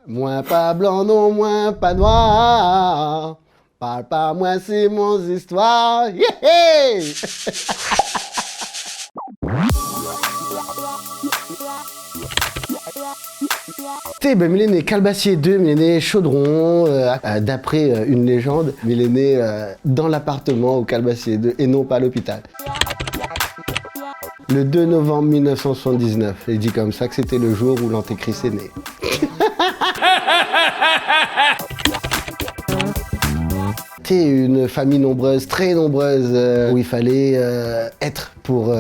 Moins pas blanc, non, moins pas noir. Parle pas moi, c'est mon histoire. Yeah! Ben, il est né Calbassier 2, il est né Chaudron, d'après une légende, mais il est né dans l'appartement au Calbassier 2 et non pas à l'hôpital. Le 2 novembre 1979, il dit comme ça que c'était le jour où l'Antéchrist est né. C'était une famille nombreuse, très nombreuse, où il fallait être pour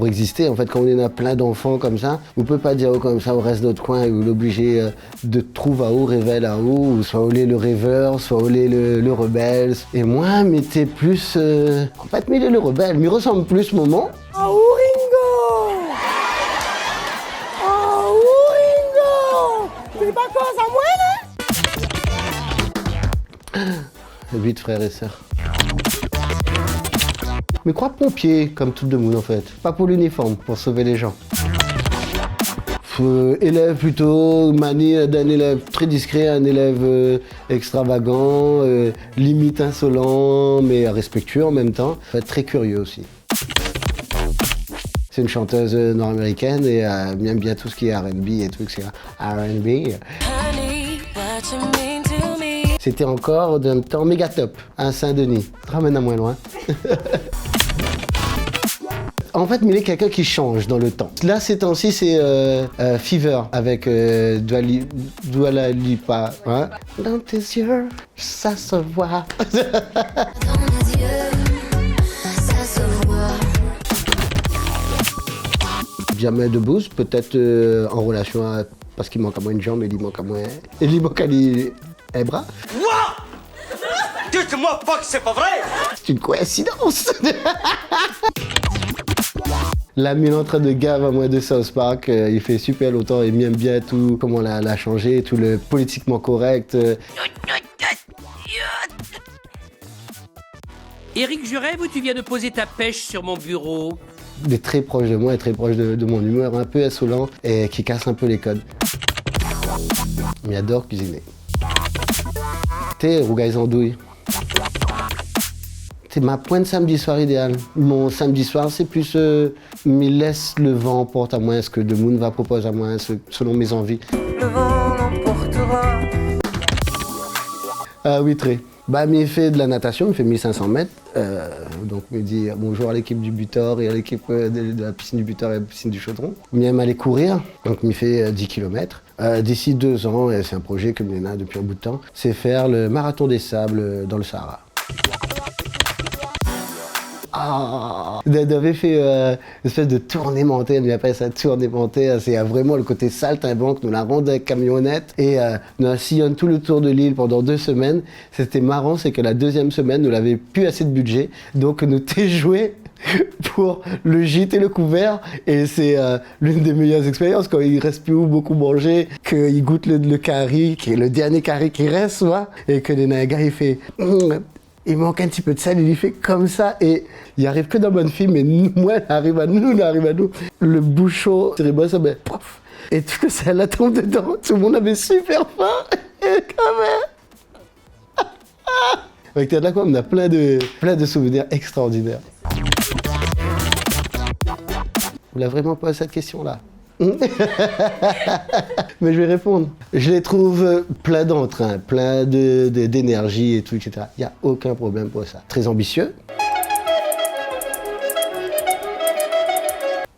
exister. En fait, quand on a plein d'enfants comme ça, vous ne pouvez pas dire comme ça au reste de notre coin et vous l'obligez de trouver à haut, révèle à haut, ou soit Olé le rêveur, soit Olé le rebelle. Et moi, mais t'es plus... En fait, mais il est le rebelle, mais il ressemble plus moment. Oh Ringo! Oh Ringo! Tu pas cause à moi, là? 8 frères et sœurs. Mais crois pompier, comme tout le monde en fait. Pas pour l'uniforme, pour sauver les gens. Élève plutôt, manie d'un élève très discret, un élève extravagant, limite insolent, mais respectueux en même temps. Très curieux aussi. C'est une chanteuse nord-américaine et elle aime bien tout ce qui est R&B et tout, etc. R&B. C'était encore d'un temps méga top, à Saint-Denis. Ramène à moins loin. En fait, il est quelqu'un qui change dans le temps. Là, ces temps-ci, c'est Fever avec Dua Lipa. Hein? Dans tes yeux, ça se voit. Jamais de boost, peut-être en relation à... Parce qu'il manque à moins une jambe et il manque à moins... Et il manque à les bras. Quoi? Dites-moi pas que c'est pas vrai! C'est une coïncidence. L'ami en train de gave à moi de South Park, il fait super longtemps, il aime bien tout, comment l'a changé, tout le politiquement correct. Éric Jurève, où tu viens de poser ta pêche sur mon bureau? Il est très proche de moi et très proche de mon humour, un peu insolent et qui casse un peu les codes. Il adore cuisiner. T'es rougaille andouille. C'est ma pointe samedi soir idéal. Mon samedi soir, c'est plus me laisse le vent emporte à moi, ce que le monde va proposer à moi, selon mes envies. Le vent l'emportera. Ah oui, très. Bah, il fait de la natation, il fait 1500 mètres. Donc, il dit bonjour à l'équipe du Butor et à l'équipe de la piscine du Butor et de la piscine du Chaudron. Il aime aller courir, donc il fait 10 km. D'ici 2 ans, et c'est un projet que il a depuis un bout de temps, c'est faire le marathon des sables dans le Sahara. Ah, il avait fait une espèce de tournée mentée, il appelle ça tournée mentée, c'est vraiment le côté saltimbanque, nous la rendons avec camionnette et nous sillonne tout le tour de l'île pendant 2 semaines. C'était marrant, c'est que la 2e semaine, nous n'avions plus assez de budget, donc nous t'ai joué pour le gîte et le couvert et c'est l'une des meilleures expériences quand il reste plus beaucoup manger, qu'il goûte le curry, qui est le dernier curry qui reste, soit, et que le gars il fait... Il manque un petit peu de sel, il fait comme ça et il arrive que dans bonne fille, mais moi, il arrive à nous. Le bouchon, ça met pof, et tout le sel la tombe dedans. Tout le monde avait super faim. Et quand même. Avec Théâtre Lacroix, on a plein de souvenirs extraordinaires. Vous l'avez vraiment posé cette question-là? Mais je vais répondre. Je les trouve plein d'entrain, plein d'énergie et tout, etc. Il n'y a aucun problème pour ça. Très ambitieux.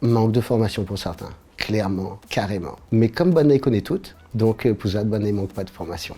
Manque de formation pour certains, clairement, carrément. Mais comme Bonnet connaît toutes, donc Pouzade, Bonnet manque pas de formation.